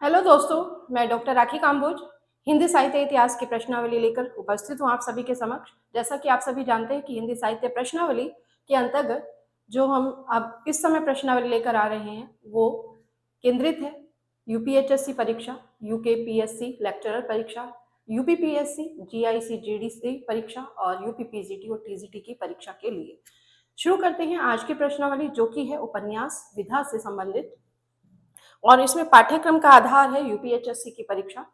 Hello दोस्तों, मैं doctor राखी काम्बोज हिंदी साहित्य इतिहास की प्रश्नावली लेकर उपस्थित हूँ आप सभी के समक्ष। जैसा कि आप सभी जानते हैं कि हिंदी साहित्य प्रश्नावली के अंतर्गत जो हम अब इस समय प्रश्नावली लेकर आ रहे हैं वो केंद्रित है यूपीएचएससी परीक्षा, यूकेपीएससी लेक्चरर परीक्षा, यूपीपीएससी, जीआईसी जीडीसी परीक्षा और यूपीपीजीटी और टीजीटी की परीक्षा के लिए। शुरू करते हैं आज की प्रश्नावली, जो कि है उपन्यास विधा से संबंधित और इसमें पाठ्यक्रम का आधार है यूपीएचएससी की परीक्षा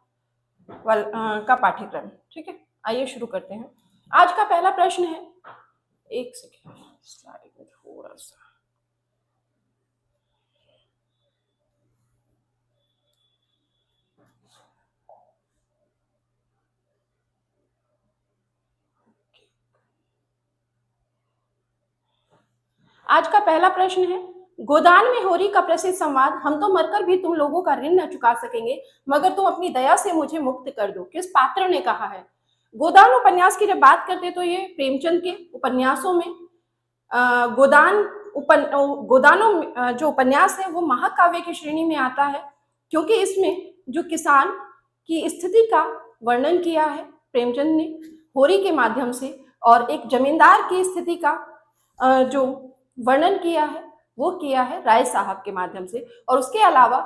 का पाठ्यक्रम। ठीक है, आइए शुरू करते हैं। आज का पहला प्रश्न है, एक सेकेंड, स्लाइड में थोड़ा सा आज का पहला प्रश्न है, गोदान में होरी का प्रसिद्ध संवाद हम तो मरकर भी तुम लोगों का ऋण न चुका सकेंगे मगर तुम अपनी दया से मुझे मुक्त कर दो, किस पात्र ने कहा है? गोदान उपन्यास की जब बात करते हैं तो ये प्रेमचंद के उपन्यासों में गोदानो जो उपन्यास है वो महाकाव्य की श्रेणी में आता है, क्योंकि इसमें जो किसान की स्थिति का वर्णन किया है प्रेमचंद ने होरी के माध्यम से, और एक जमींदार की स्थिति का जो वर्णन किया है वो किया है राय साहब के माध्यम से, और उसके अलावा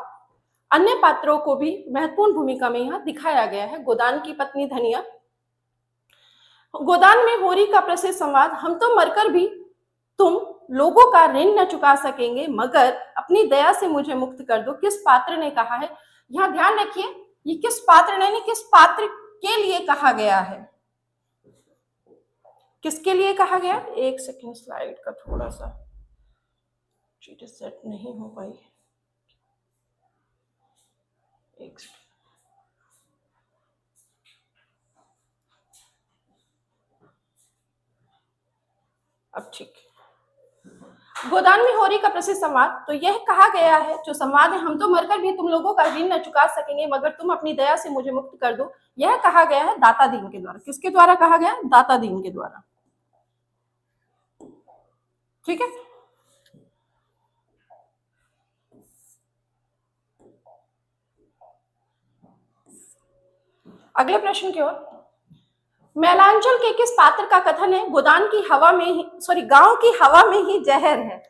अन्य पात्रों को भी महत्वपूर्ण भूमिका में यहाँ दिखाया गया है। गोदान की पत्नी धनिया, गोदान में होरी का प्रसिद्ध संवाद हम तो मरकर भी तुम लोगों का ऋण न चुका सकेंगे मगर अपनी दया से मुझे मुक्त कर दो, किस पात्र ने कहा है? यहाँ ध्यान रखिए, ये किस पात्र ने, किस पात्र के लिए कहा गया है, किसके लिए कहा गया? एक सेकंड, स्लाइड का थोड़ा सा चीजें सेट नहीं हो पाई, एक सेकंड। अब ठीक, गोदान में होरी का प्रसिद्ध संवाद, तो यह कहा गया है जो संवाद है, हम तो मरकर भी तुम लोगों का ऋण न चुका सकेंगे मगर तुम अपनी दया से मुझे मुक्त कर दो, यह कहा गया है दाता दीन के द्वारा। किसके द्वारा कहा गया? दाता दीन के द्वारा। ठीक है, अगले प्रश्न की ओर। मैलांचल के किस पात्र का कथन है गोदान की हवा में ही, गांव की हवा में ही जहर है?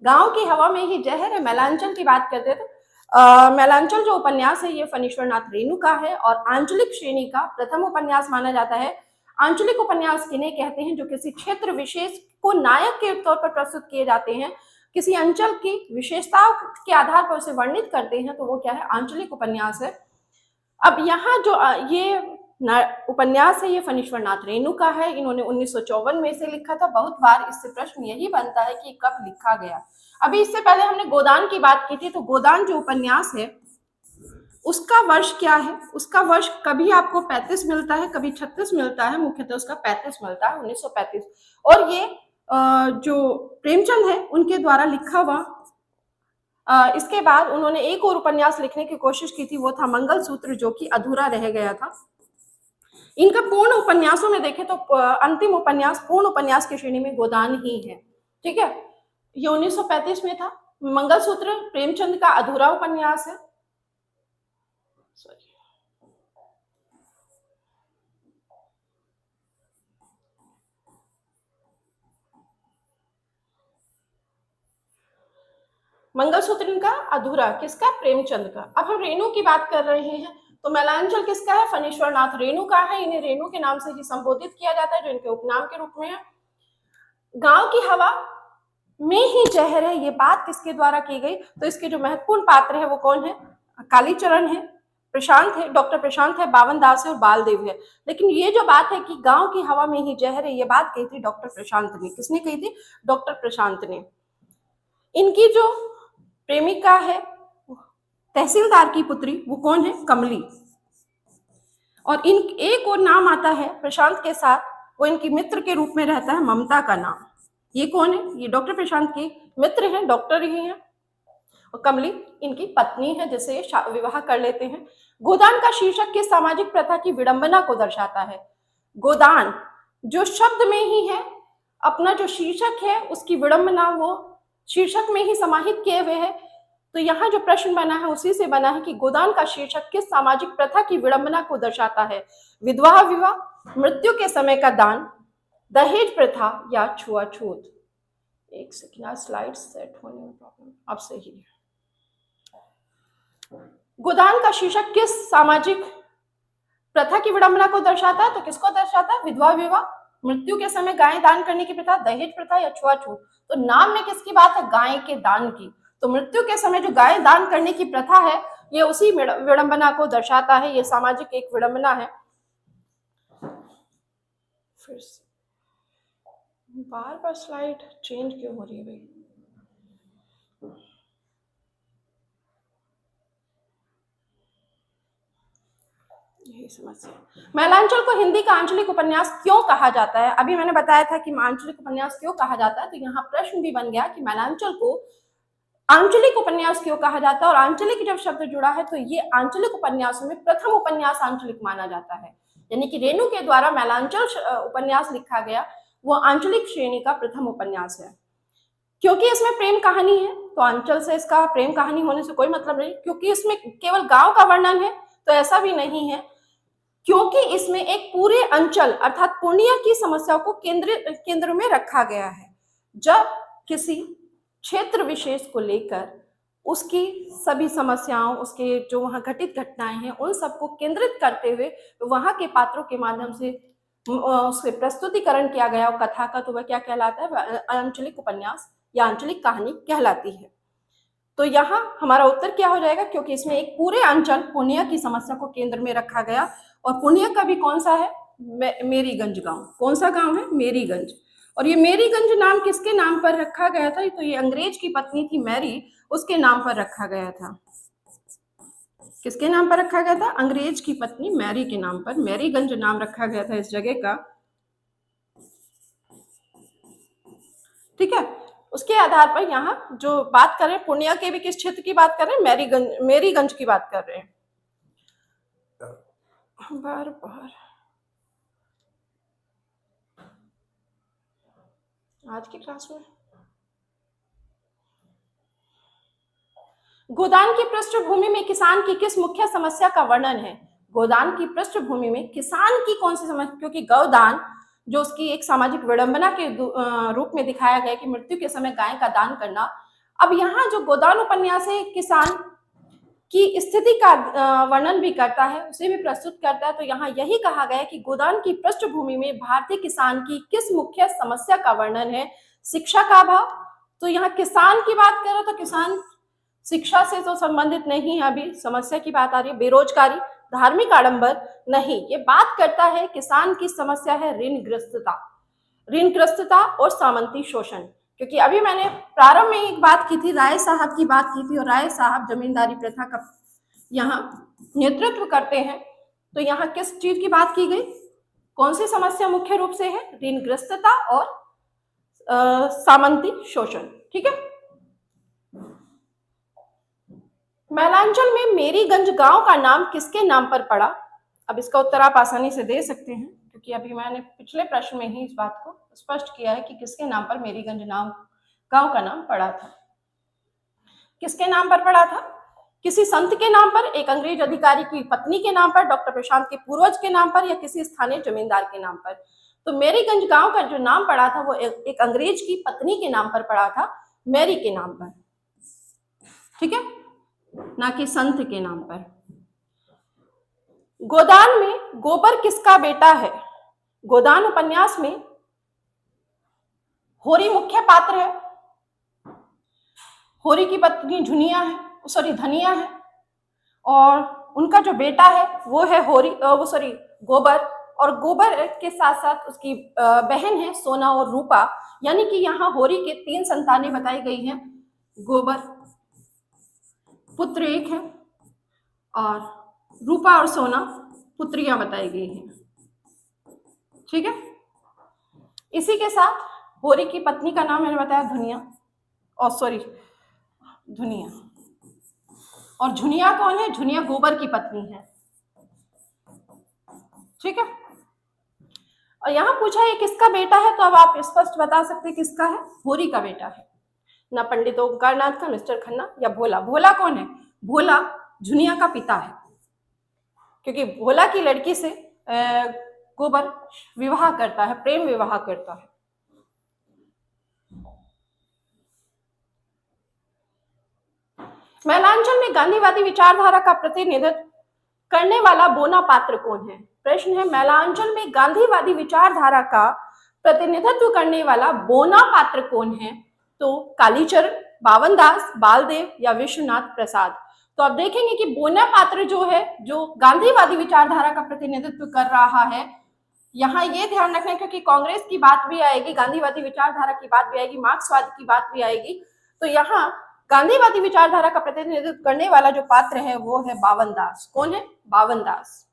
गांव की हवा में ही जहर है, मैलांचल की बात करते हैं तो मैलांचल जो उपन्यास है ये फणीश्वरनाथ रेणु का है और आंचलिक श्रेणी का प्रथम उपन्यास माना जाता है। आंचलिक उपन्यास किन्हें कहते हैं? जो किसी क्षेत्र विशेष को नायक के तौर पर प्रस्तुत किए जाते हैं, किसी अंचल की विशेषताओं के आधार पर उसे वर्णित करते हैं, तो वो क्या है? आंचलिक उपन्यास है। अब यहाँ जो ये उपन्यास है ये फणीश्वरनाथ रेणु का है, इन्होंने 1954 में इसे लिखा था। बहुत बार इससे प्रश्न यही बनता है कि कब लिखा गया। अभी इससे पहले हमने गोदान की बात की थी, तो गोदान जो उपन्यास है उसका वर्ष क्या है? उसका वर्ष कभी आपको 35 मिलता है, कभी 36 मिलता है, मुख्यतः उसका 35 मिलता है, 1935। और ये जो प्रेमचंद है उनके द्वारा लिखा हुआ। इसके बाद उन्होंने एक और उपन्यास लिखने की कोशिश की थी, वो था मंगलसूत्र, जो कि अधूरा रह गया था। इनका पूर्ण उपन्यासों में देखें तो अंतिम उपन्यास पूर्ण उपन्यास की श्रेणी में गोदान ही है। ठीक है, ये 1935 में था। मंगलसूत्र प्रेमचंद का अधूरा उपन्यास है। मंगलसूत्र का अधूरा, किसका? प्रेमचंद का। अब हम रेणु की बात कर रहे हैं, तो मैलांचल किसका है? फणीश्वरनाथ रेणु का है। इन्हें रेणु के नाम से ही संबोधित किया जाता है, जो इनके उपनाम के रूप में है। गांव की हवा में ही जहर है, ये बात किसके द्वारा की गई? तो इसके जो महत्वपूर्ण पात्र है वो कौन है? कालीचरण है, प्रशांत है, डॉक्टर प्रशांत है, बावन दास है और बालदेव है। लेकिन ये जो बात है कि गांव की हवा में ही जहर है, ये बात कही थी डॉक्टर प्रशांत ने। किसने कही थी? डॉक्टर प्रशांत ने। इनकी जो प्रेमिका है तहसीलदार की पुत्री, वो कौन है? कमली। और इन एक और नाम आता है प्रशांत के साथ, वो इनकी मित्र के रूप में रहता है, ममता का नाम। ये कौन है? ये डॉक्टर प्रशांत के मित्र हैं, डॉक्टर ही हैं। और कमली इनकी पत्नी है, जिसे ये विवाह कर लेते हैं। गोदान का शीर्षक किस सामाजिक प्रथा की विडंबना को दर्शाता है? गोदान जो शब्द में ही है, अपना जो शीर्षक है उसकी विडंबना वो शीर्षक में ही समाहित किए हुए है। तो यहाँ जो प्रश्न बना है उसी से बना है कि गोदान का शीर्षक किस सामाजिक प्रथा की विडंबना को दर्शाता है? विधवा विवाह, मृत्यु के समय का दान, दहेज प्रथा या छुआछूत? एक सेकंड, आज स्लाइड सेट होने में प्रॉब्लम, अब सही है। गोदान का शीर्षक किस सामाजिक प्रथा की विडंबना को दर्शाता है? तो किसको दर्शाता है? विधवा विवाह, मृत्यु के समय गाय दान करने की प्रथा, दहेज प्रथा या छुआछूत? तो नाम में किसकी बात है? गाय के दान की। तो मृत्यु के समय जो गाय दान करने की प्रथा है, ये उसी विडंबना को दर्शाता है, ये सामाजिक एक विडंबना है। फिर से बार बार स्लाइड चेंज क्यों हो रही है भाई? यही समस्या। मैलांचल को हिंदी का आंचलिक उपन्यास क्यों कहा जाता है? अभी मैंने बताया था कि आंचलिक उपन्यास क्यों कहा जाता है, तो यहाँ प्रश्न भी बन गया कि मैलांचल को आंचलिक उपन्यास क्यों कहा जाता है। और आंचलिक जब शब्द जुड़ा है तो ये आंचलिक उपन्यासों में प्रथम उपन्यास आंचलिक माना जाता है, यानी कि रेणु के द्वारा मैलांचल उपन्यास लिखा गया वो आंचलिक श्रेणी का प्रथम उपन्यास है। क्योंकि इसमें प्रेम कहानी है, तो आंचल से इसका प्रेम कहानी होने से कोई मतलब नहीं। क्योंकि इसमें केवल गांव का वर्णन है, तो ऐसा भी नहीं है। क्योंकि इसमें एक पूरे अंचल अर्थात पूर्णिया की समस्या को केंद्र में रखा गया है। जब किसी क्षेत्र विशेष को लेकर उसकी सभी समस्याओं, उसके जो वहां घटित घटनाएं हैं, उन सबको केंद्रित करते हुए वहां के पात्रों के माध्यम से उसके प्रस्तुतिकरण किया गया कथा का, तो वह क्या कहलाता है? आंचलिक उपन्यास या आंचलिक कहानी कहलाती है। तो यहाँ हमारा उत्तर क्या हो जाएगा? क्योंकि इसमें एक पूरे अंचल पूर्णिया की समस्या को केंद्र में रखा गया। और पूर्णिया का भी कौन सा है? मेरीगंज गांव। कौन सा गांव है? मेरीगंज। और ये मेरीगंज नाम किसके नाम पर रखा गया था? तो ये अंग्रेज की पत्नी थी मैरी, उसके नाम पर रखा गया था। किसके नाम पर रखा गया था? अंग्रेज की पत्नी मैरी के नाम पर मेरीगंज नाम रखा गया था इस जगह का। ठीक है, उसके आधार पर यहाँ जो बात कर रहे हैं पूर्णिया के भी किस क्षेत्र की बात कर रहे हैं? मेरीगंज की बात कर रहे हैं। बार बार आज की क्लास में गोदान की पृष्ठभूमि में किसान की किस मुख्य समस्या का वर्णन है? गोदान की पृष्ठभूमि में किसान की कौन सी समस्या? क्योंकि गौदान जो उसकी एक सामाजिक विडंबना के रूप में दिखाया गया कि मृत्यु के समय गाय का दान करना। अब यहाँ जो गोदान उपन्यास है किसान की स्थिति का वर्णन भी करता है, उसे भी प्रस्तुत करता है। तो यहाँ यही कहा गया है कि गोदान की पृष्ठभूमि में भारतीय किसान की किस मुख्य समस्या का वर्णन है? शिक्षा का अभाव। तो यहाँ किसान की बात करो तो किसान शिक्षा से तो संबंधित नहीं है, अभी समस्या की बात आ रही है। बेरोजगारी, धार्मिक आडंबर नहीं, ये बात करता है किसान की समस्या है ऋणग्रस्तता, ऋणग्रस्तता और सामंती शोषण। क्योंकि अभी मैंने प्रारंभ में एक बात की थी, राय साहब की बात की थी, और राय साहब जमींदारी प्रथा का यहाँ नेतृत्व करते हैं। तो यहाँ किस चीज की बात की गई? कौन सी समस्या मुख्य रूप से है? ऋणग्रस्तता और सामंती शोषण। ठीक है। मैलांचल में मेरीगंज गांव का नाम किसके नाम पर पड़ा? अब इसका उत्तर आप आसानी से दे सकते हैं, क्योंकि अभी मैंने पिछले प्रश्न में ही इस बात को स्पष्ट किया है कि किसके नाम पर मेरीगंज नाम गांव का नाम पड़ा था। किसके नाम पर पड़ा था? किसी संत के नाम पर, एक अंग्रेज अधिकारी की पत्नी के नाम पर, डॉक्टर प्रशांत के पूर्वज के नाम पर, या किसी स्थानीय जमींदार के नाम पर? तो मेरीगंज गांव का जो नाम पड़ा था वो एक अंग्रेज की पत्नी के नाम पर पड़ा था, मैरी के नाम पर। ठीक है, ना कि संत के नाम पर। गोदान में गोबर किसका बेटा है? गोदान उपन्यास में होरी मुख्य पात्र है। होरी की पत्नी धनिया है, और उनका जो बेटा है वो है गोबर। और गोबर के साथ साथ उसकी बहन है सोना और रूपा, यानी कि यहाँ होरी के 3 संतानें बताई गई हैं। गोबर पुत्र एक है और रूपा और सोना पुत्रियां बताई गई हैं। ठीक है, इसी के साथ होरी की पत्नी का नाम मैंने बताया धुनिया, और झुनिया कौन है? झुनिया गोबर की पत्नी है। ठीक है, और यहां पूछा ये किसका बेटा है, तो अब आप स्पष्ट बता सकते किसका है? होरी का बेटा है। ना पंडित ओंकारनाथ का, मिस्टर खन्ना या भोला। भोला कौन है? भोला झुनिया का पिता है, क्योंकि भोला की लड़की से गोबर विवाह करता है, प्रेम विवाह करता है। मैलांचल में गांधीवादी विचारधारा का प्रतिनिधित्व करने वाला बोना पात्र कौन है? प्रश्न है, मैलांचल में गांधीवादी विचारधारा का प्रतिनिधित्व करने वाला बोना पात्र कौन है? तो कालीचरण, बावनदास, बालदेव या विश्वनाथ प्रसाद। तो अब देखेंगे कि बोना पात्र जो है, जो गांधीवादी विचारधारा का प्रतिनिधित्व कर रहा है, यहाँ ये ध्यान रखना है क्योंकि कांग्रेस की बात भी आएगी, गांधीवादी विचारधारा की बात भी आएगी, मार्क्सवाद की बात भी आएगी। तो यहाँ गांधीवादी विचारधारा का प्रतिनिधित्व करने वाला जो पात्र है वो है बावनदास। कौन है? बावनदास।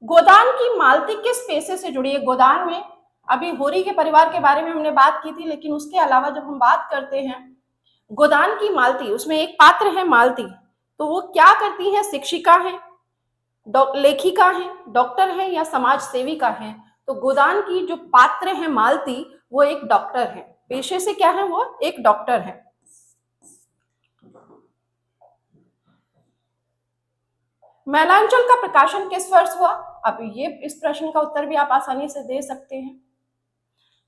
गोदान की मालती किस पेशे से जुड़ी है? गोदान में अभी होरी के परिवार के बारे में हमने बात की थी, लेकिन उसके अलावा जब हम बात करते हैं गोदान की मालती, उसमें एक पात्र है मालती, तो वो क्या करती है? शिक्षिका है, लेखिका है, डॉक्टर है या समाज सेविका है? तो गोदान की जो पात्र है मालती, वो एक डॉक्टर है, पेशे से क्या है? वो एक डॉक्टर है। मैलांचल का प्रकाशन किस वर्ष हुआ? अब ये इस प्रश्न का उत्तर भी आप आसानी से दे सकते हैं।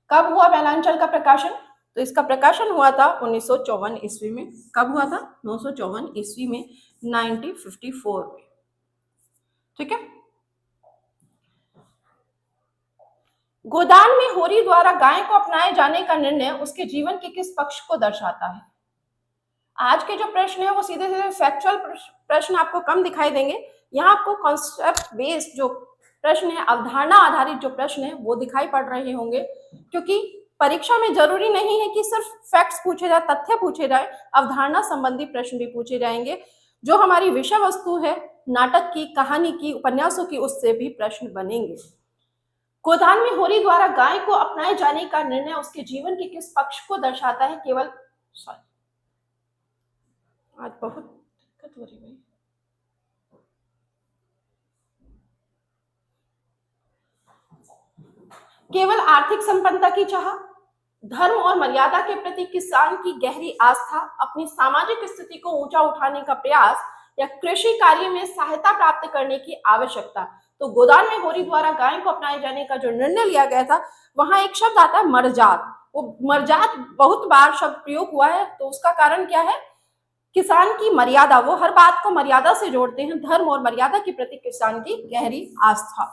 कब हुआ मैलांचल का प्रकाशन? तो इसका प्रकाशन हुआ था 1954 ईस्वी में। कब हुआ था? 1954 ईस्वी में, 1954 में। ठीक है। गोदान में होरी द्वारा गाय को अपनाए जाने का निर्णय उसके जीवन के किस पक्ष को दर्शाता है? आज के जो प्रश्न है वो सीधे सीधे फैक्चुअल प्रश्न आपको कम दिखाई देंगे। यहाँ आपको कॉन्सेप्ट बेस्ड जो प्रश्न है, अवधारणा आधारित जो प्रश्न है वो दिखाई पड़ रहे होंगे, क्योंकि परीक्षा में जरूरी नहीं है कि सिर्फ फैक्ट्स पूछे जाए, तथ्य पूछे जाए, अवधारणा संबंधी प्रश्न भी पूछे जाएंगे। जो हमारी विषय वस्तु है नाटक की, कहानी की, उपन्यासों की, उससे भी प्रश्न बनेंगे। गोदान में होरी द्वारा गाय को अपनाए जाने का निर्णय उसके जीवन के किस पक्ष को दर्शाता है? केवल आज बहुत दिक्कत हो रही है। केवल आर्थिक संपन्नता की चाह, धर्म और मर्यादा के प्रति किसान की गहरी आस्था, अपनी सामाजिक स्थिति को ऊंचा उठाने का प्रयास या कृषि कार्य में सहायता प्राप्त करने की आवश्यकता। तो गोदान में होरी द्वारा गाय को अपनाए जाने का जो निर्णय लिया गया था, वहां एक शब्द आता है मर्जात। वो मर्जात बहुत बार शब्द प्रयोग हुआ है, तो उसका कारण क्या है? किसान की मर्यादा, वो हर बात को मर्यादा से जोड़ते हैं, धर्म और मर्यादा के प्रति किसान की गहरी आस्था।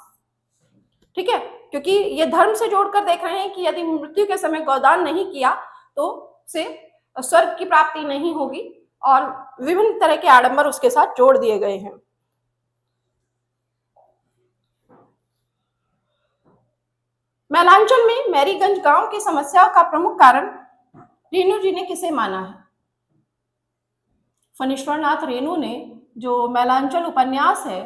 ठीक है, क्योंकि ये धर्म से जोड़कर देख रहे हैं कि यदि मृत्यु के समय गोदान नहीं किया तो से स्वर्ग की प्राप्ति नहीं होगी, और विभिन्न तरह के आडंबर उसके साथ जोड़ दिए गए हैं। मैलांचल में मैरीगंज गांव की समस्याओं का प्रमुख कारण रेणु जी ने किसे माना है? फणीश्वरनाथ रेणु ने जो मैलांचल उपन्यास है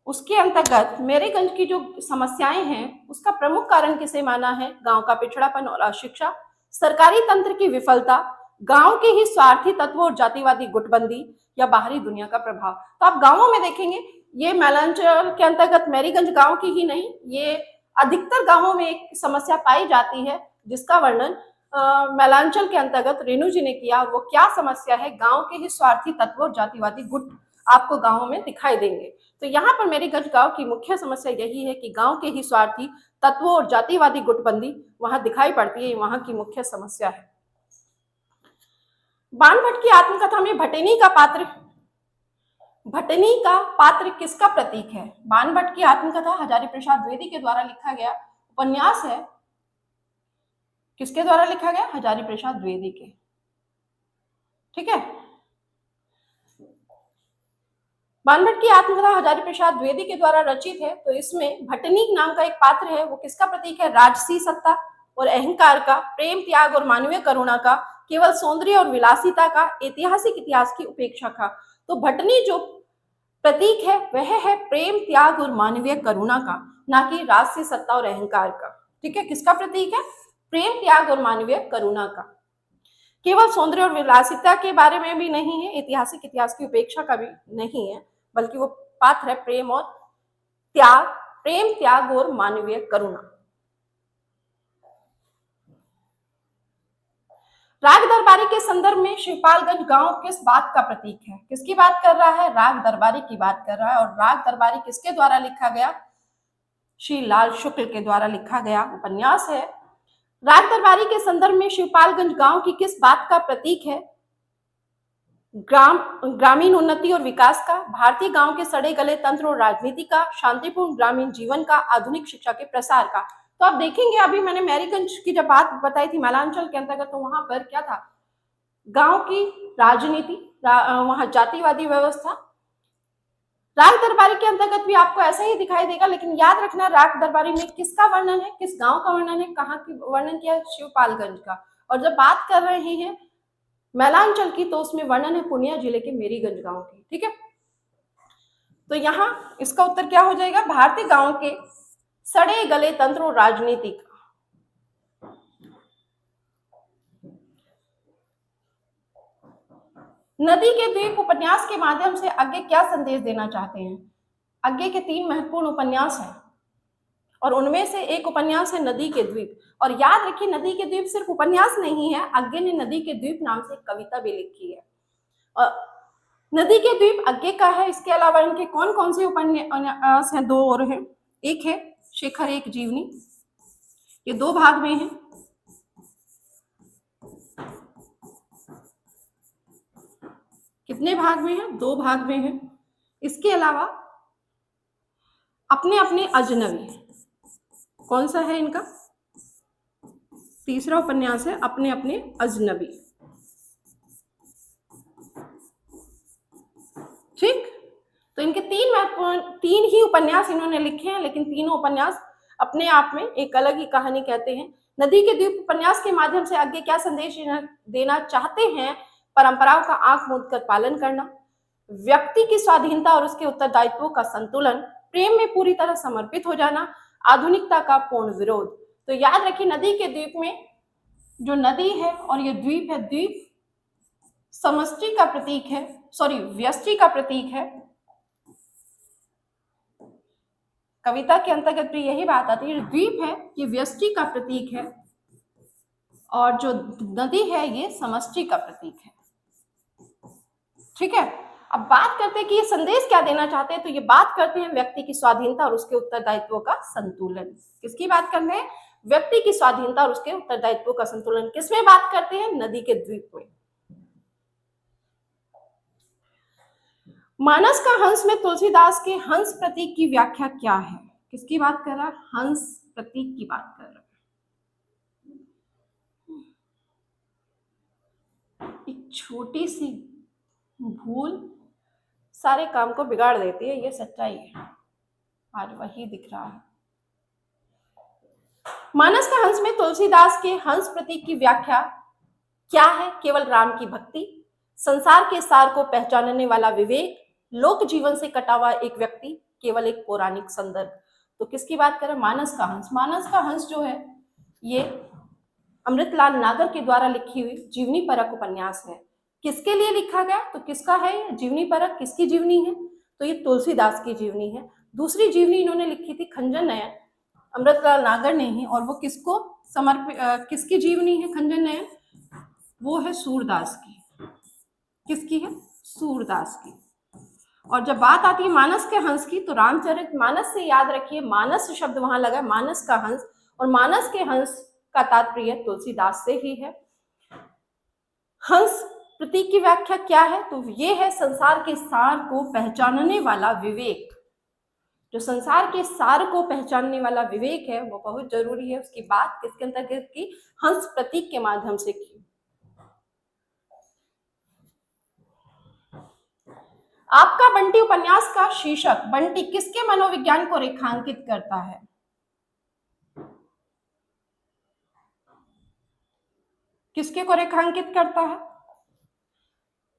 उसके अंतर्गत मैरीगंज की जो समस्याएं हैं उसका प्रमुख कारण किसे माना है? गांव का पिछड़ापन और अशिक्षा, सरकारी तंत्र की विफलता, गांव के ही स्वार्थी तत्व और जातिवादी गुटबंदी, या बाहरी दुनिया का प्रभाव। तो आप गांवों में देखेंगे, ये मैलांचल के अंतर्गत मैरीगंज गांव की ही नहीं, ये अधिकतर गांवों में एक समस्या पाई जाती है जिसका वर्णन मैलांचल के अंतर्गत रेणु जी ने किया। वो क्या समस्या है? गांव के ही स्वार्थी तत्व और जातिवादी गुट आपको गांवों में दिखाई देंगे। तो यहाँ पर मैरीगंज गांव की मुख्य समस्या यही है कि गांव के ही स्वार्थी तत्वों और जातिवादी गुटबंदी वहां दिखाई पड़ती है, वहां की मुख्य समस्या है। बाणभट्ट की आत्मकथा में भटेनी का पात्र किसका प्रतीक है? बाणभट्ट की आत्मकथा हजारी प्रसाद द्विवेदी के द्वारा लिखा गया उपन्यास है। किसके द्वारा लिखा गया? हजारी प्रसाद द्विवेदी के। ठीक है, बाणभट्ट की आत्मकथा हजारी प्रसाद द्विवेदी के द्वारा रचित है। तो इसमें भटनी नाम का एक पात्र है, वो किसका प्रतीक है? राजसी सत्ता और अहंकार का, प्रेम त्याग और मानवीय करुणा का, केवल सौंदर्य और विलासिता का, ऐतिहासिक इतिहास की उपेक्षा का। तो भटनी जो प्रतीक है वह है प्रेम त्याग और मानवीय करुणा का, ना कि राजसी सत्ता और अहंकार का। ठीक है, किसका प्रतीक है? प्रेम त्याग और मानवीय करुणा का। केवल सौंदर्य और विलासिता के बारे में भी नहीं है, ऐतिहासिक इतिहास की उपेक्षा का भी नहीं है, बल्कि वो पात्र है प्रेम त्याग और मानवीय करुणा। दरबारी के संदर्भ में शिवपालगंज गांव किस बात का प्रतीक है? किसकी बात कर रहा है? राग दरबारी की बात कर रहा है। और राग दरबारी किसके द्वारा लिखा गया? श्री लाल शुक्ल के द्वारा लिखा गया उपन्यास है। राग दरबारी के संदर्भ में शिवपालगंज गांव की किस बात का प्रतीक है? ग्रामीण उन्नति और विकास का, भारतीय गांव के सड़े गले तंत्र और राजनीति का, शांतिपूर्ण ग्रामीण जीवन का, आधुनिक शिक्षा के प्रसार का। तो आप देखेंगे अभी मैंने मैरीगंज की जब बात बताई थी मैलांचल के अंतर्गत, तो वहां पर क्या था? गांव की राजनीति, वहां जातिवादी व्यवस्था। राग दरबारी के अंतर्गत भी आपको ऐसा ही दिखाई देगा, लेकिन याद रखना राग दरबारी में किसका वर्णन है, किस गांव का वर्णन है, कहाँ की वर्णन किया? शिवपालगंज का। और जब बात कर रहे हैं मैलांचल की तो उसमें वर्णन है पूर्णिया जिले के मेरीगंज गांव की। ठीक है, तो यहां इसका उत्तर क्या हो जाएगा? भारतीय गांव के सड़े गले तंत्र और राजनीति का। नदी के द्वीप उपन्यास के माध्यम से आगे क्या संदेश देना चाहते हैं? आगे के 3 महत्वपूर्ण उपन्यास हैं और उनमें से एक उपन्यास है नदी के द्वीप। और याद रखिए नदी के द्वीप सिर्फ उपन्यास नहीं है, आगे ने नदी के द्वीप नाम से कविता भी लिखी है। और नदी के द्वीप आगे का है। इसके अलावा इनके कौन कौन से उपन्यास हैं? 2 और हैं। एक है शेखर एक जीवनी, ये 2 भाग में है। कितने भाग में है? 2 भाग में है। इसके अलावा अपने अपने अजनबी, कौन सा है इनका? तीसरा उपन्यास है अपने अपने अजनबी। ठीक, तो इनके 3 ही उपन्यास इन्होंने लिखे हैं, लेकिन तीनों उपन्यास अपने आप में एक अलग ही कहानी कहते हैं। नदी के द्वीप उपन्यास के माध्यम से आगे क्या संदेश देना चाहते हैं? परंपराओं का आंख मूंद कर पालन करना, व्यक्ति की स्वाधीनता और उसके उत्तरदायित्वों का संतुलन, प्रेम में पूरी तरह समर्पित हो जाना, आधुनिकता का पूर्ण विरोध। तो याद रखिए नदी के द्वीप में जो नदी है और ये द्वीप है, द्वीप समष्टि का प्रतीक है, सॉरी व्यष्टि का प्रतीक है। कविता के अंतर्गत भी यही बात आती है, द्वीप है ये व्यष्टि का प्रतीक है और जो नदी है ये समष्टि का प्रतीक है। ठीक है, अब बात करते हैं कि ये संदेश क्या देना चाहते हैं। तो ये बात करते हैं व्यक्ति की स्वाधीनता और उसके उत्तरदायित्वों का संतुलन। किसकी बात करते हैं? व्यक्ति की स्वाधीनता और उसके उत्तरदायित्वों का संतुलन। किसमें बात करते हैं? नदी के द्वीप में। मानस का हंस में तुलसीदास के हंस प्रतीक की व्याख्या क्या है? किसकी बात कर रहा है? हंस प्रतीक की बात कर रहा है। एक छोटी सी भूल सारे काम को बिगाड़ देती है, ये सच्चाई है, आज वही दिख रहा है। मानस का हंस में तुलसीदास के हंस प्रतीक की व्याख्या क्या है? केवल राम की भक्ति, संसार के सार को पहचानने वाला विवेक, लोक जीवन से कटा हुआ एक व्यक्ति, केवल एक पौराणिक संदर्भ। तो किसकी बात करें? मानस का हंस। मानस का हंस जो है ये अमृतलाल नागर के द्वारा लिखी हुई जीवनी परक उपन्यास है। किसके लिए लिखा गया? तो किसका है जीवनी परक? किसकी जीवनी है? तो ये तुलसीदास की जीवनी है। दूसरी जीवनी इन्होंने लिखी थी खंजन नयन, अमृतलाल नागर ने ही। और वो किसको समर्पित, किसकी जीवनी है खंजन नयन? वो है सूरदास की। किसकी है? सूरदास की। और जब बात आती है मानस के हंस की तो रामचरित मानस से याद रखिए, मानस शब्द वहां लगा, मानस का हंस, और मानस के हंस का तात्पर्य तुलसीदास से ही है। हंस प्रतीक की व्याख्या क्या है? तो ये है संसार के सार को पहचानने वाला विवेक। जो संसार के सार को पहचानने वाला विवेक है वो बहुत जरूरी है। उसकी बात किसके अंतर्गत की? हंस प्रतीक के माध्यम से की। आपका बंटी उपन्यास का शीर्षक बंटी किसके मनोविज्ञान को रेखांकित करता है? किसके को रेखांकित करता है?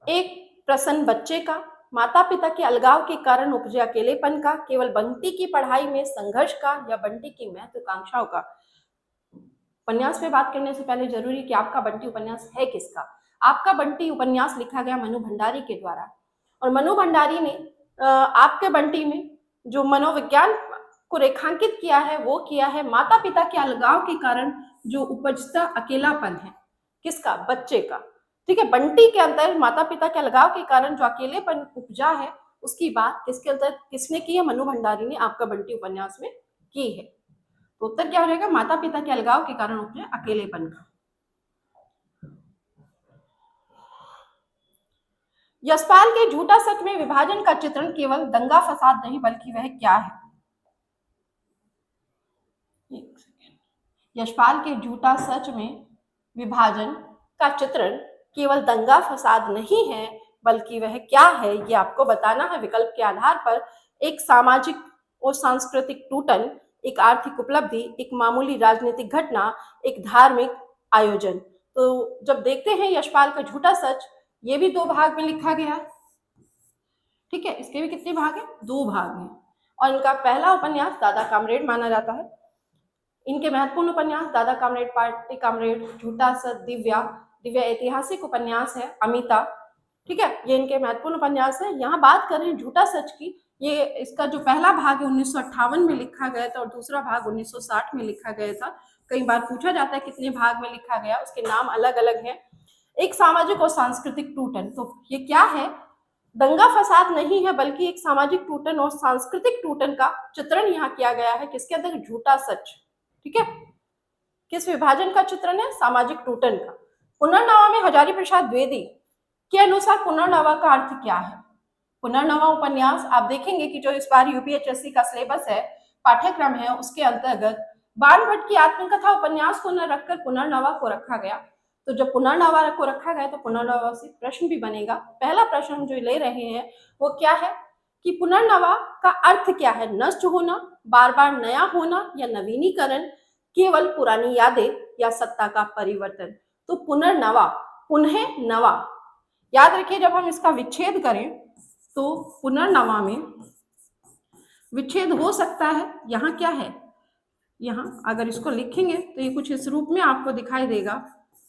एक प्रसन्न बच्चे का, माता पिता के अलगाव के कारण उपजे अकेलेपन का, केवल बंटी की पढ़ाई में संघर्ष का, या बंटी की महत्वाकांक्षाओं का। उपन्यास पे बात करने से पहले जरूरी कि आपका बंटी उपन्यास है किसका। आपका बंटी उपन्यास लिखा गया मनु भंडारी के द्वारा, और मनु भंडारी ने आपके बंटी में जो मनोविज्ञान को रेखांकित किया है वो किया है माता पिता के अलगाव के कारण जो उपजता अकेलापन है। किसका? बच्चे का। ठीक है, बंटी के अंतर माता पिता के अलगाव के कारण जो अकेलेपन उपजा है उसकी बात किसके अंतर किसने की है? मनु भंडारी ने आपका बंटी उपन्यास में की है। तो उत्तर क्या हो जाएगा? माता पिता के अलगाव के कारण उपजे अकेलेपन का। यशपाल के झूठा सच में विभाजन का चित्रण केवल दंगा फसाद नहीं बल्कि वह क्या है? यशपाल के झूठा सच में विभाजन का चित्रण केवल दंगा फसाद नहीं है बल्कि वह क्या है, ये आपको बताना है विकल्प के आधार पर। एक सामाजिक और सांस्कृतिक टूटन, एक आर्थिक उपलब्धि, एक मामूली राजनीतिक घटना, एक धार्मिक आयोजन। तो जब देखते हैं यशपाल का झूठा सच, ये भी 2 भाग में लिखा गया, ठीक है, इसके भी कितने भाग हैं? 2 भाग हैं। और इनका पहला उपन्यास दादा कामरेड माना जाता है। इनके महत्वपूर्ण उपन्यास दादा कामरेड, पार्टी कामरेड, झूठा सच, दिव्या। दिव्या ऐतिहासिक उपन्यास है, अमिता, ठीक है, ये इनके महत्वपूर्ण उपन्यास है। यहाँ बात करें झूठा सच की, ये इसका जो पहला भाग है 1958 में लिखा गया था और दूसरा भाग 1960 में लिखा गया था। कई बार पूछा जाता है कितने भाग में लिखा गया, उसके नाम अलग अलग हैं। एक सामाजिक और सांस्कृतिक टूटन, तो ये क्या है? दंगा फसाद नहीं है बल्कि एक सामाजिक टूटन और सांस्कृतिक टूटन का चित्रण यहाँ किया गया है। किसके अंदर? झूठा सच, ठीक है। किस विभाजन का चित्रण है? सामाजिक टूटन का। पुनर्नवा में हजारी प्रसाद द्विवेदी के अनुसार पुनर्नवा का अर्थ क्या है? पुनर्नवा उपन्यास आप देखेंगे कि जो इस बार यूपीएचएससी का सिलेबस है, पाठ्यक्रम है, उसके अंतर्गत बाण भट्ट की आत्मकथा उपन्यास को न रखकर पुनर्नवा को रखा गया। तो जब पुनर्नवा को रखा गया तो पुनर्नवा से प्रश्न भी बनेगा। पहला प्रश्न हम जो ले रहे हैं वो क्या है कि पुनर्नवा का अर्थ क्या है? नष्ट होना, बार बार नया होना या नवीनीकरण, केवल पुरानी यादें या सत्ता का परिवर्तन। तो पुनर्नवा, पुनः नवा, याद रखिए जब हम इसका विच्छेद करें तो पुनर्नवा में विच्छेद हो सकता है। यहाँ क्या है? यहाँ अगर इसको लिखेंगे तो ये कुछ इस रूप में आपको दिखाई देगा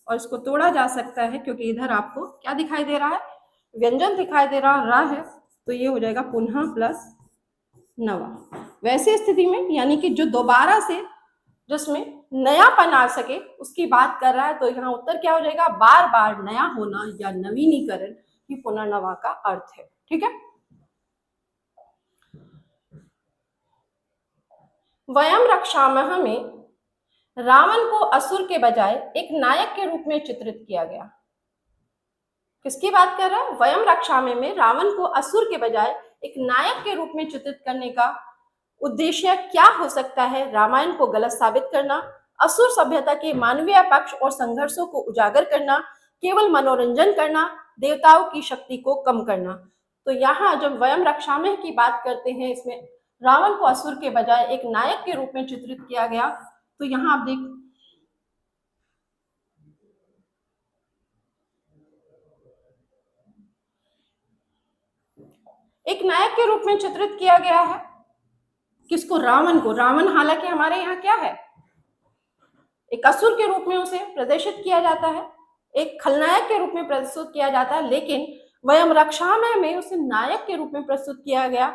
और इसको तोड़ा जा सकता है क्योंकि इधर आपको क्या दिखाई दे रहा है? व्यंजन दिखाई दे रहा है, तो ये हो जाएगा पुनः प्लस नवा। वैसी स्थिति में यानी कि जो दोबारा से जिसमें नयापन आ सके उसकी बात कर रहा है, तो यहाँ उत्तर क्या हो जाएगा? बार बार नया होना या नवीनीकरण ही पुनर्नवा का अर्थ है, ठीक है। वयम रक्षामः में रावण को असुर के बजाय एक नायक के रूप में चित्रित किया गया। किसकी बात कर रहा है? वयम रक्षामः में रावण को असुर के बजाय एक नायक के रूप में चित्रित करने का उद्देश्य क्या हो सकता है? रामायण को गलत साबित करना, असुर सभ्यता के मानवीय पक्ष और संघर्षों को उजागर करना, केवल मनोरंजन करना, देवताओं की शक्ति को कम करना। तो यहाँ जब वयम रक्षामः की बात करते हैं, इसमें रावण को असुर के बजाय एक नायक के रूप में चित्रित किया गया। तो यहाँ आप देख, एक नायक के रूप में चित्रित किया गया है किसको? रावण को। रावण हालांकि हमारे यहाँ क्या है? एक असुर के रूप में उसे प्रदर्शित किया जाता है, एक खलनायक के रूप में प्रस्तुत किया जाता है, लेकिन वयम रक्षामः में उसे नायक के रूप में प्रस्तुत किया गया।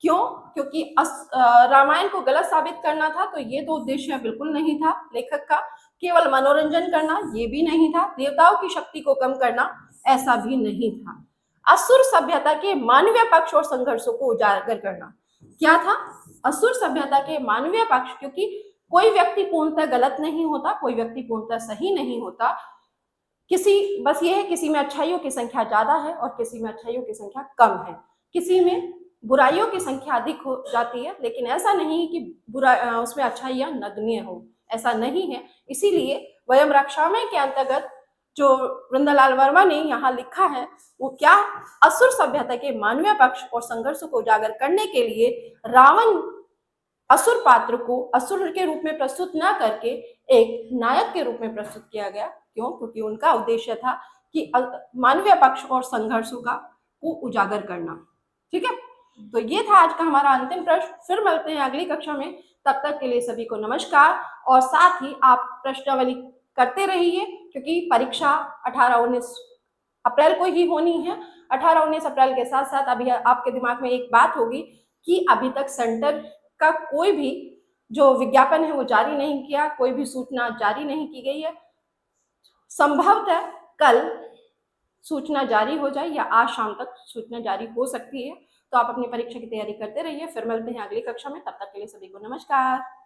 क्यों? क्योंकि रामायण को गलत साबित करना था, तो ये तो उद्देश्य बिल्कुल नहीं था लेखक का। केवल मनोरंजन करना, ये भी नहीं था। देवताओं की शक्ति को कम करना, ऐसा भी नहीं था। असुर सभ्यता के मानवीय पक्ष और संघर्षों को उजागर करना क्या था? असुर सभ्यता के मानवीय पक्ष, क्योंकि कोई व्यक्ति पूर्णतः गलत नहीं होता, कोई व्यक्ति पूर्णतः सही नहीं होता। बस ये है किसी में अच्छाइयों की संख्या ज्यादा है और किसी में अच्छाइयों की संख्या कम है, किसी में बुराइयों की संख्या अधिक हो जाती है, लेकिन ऐसा नहीं कि उसमें अच्छाइयां नगण्य हो, ऐसा नहीं है। इसीलिए वयम रक्षामः के अंतर्गत जो वृंदालाल वर्मा ने यहाँ लिखा है वो क्या? असुर सभ्यता के मानवीय पक्ष और संघर्ष को उजागर करने के लिए रावण असुर पात्र को असुर के रूप में प्रस्तुत न करके एक नायक के रूप में प्रस्तुत किया गया। क्यों? क्योंकि उनका उद्देश्य था कि मानवीय पक्ष और संघर्षों को उजागर करना, ठीक है। तो ये था आज का हमारा अंतिम प्रश्न। फिर मिलते हैं अगली कक्षा में, तब तक के लिए सभी को नमस्कार। और साथ ही आप प्रश्नावली करते रहिए क्योंकि परीक्षा 18-19 अप्रैल को ही होनी है। 18-19 अप्रैल के साथ साथ अभी आपके दिमाग में एक बात होगी कि अभी तक सेंटर का कोई भी जो विज्ञापन है वो जारी नहीं किया, कोई भी सूचना जारी नहीं की गई है। संभवतः कल सूचना जारी हो जाए या आज शाम तक सूचना जारी हो सकती है। तो आप अपनी परीक्षा की तैयारी करते रहिए। फिर मिलते हैं अगली कक्षा में, तब तक के लिए सभी को नमस्कार।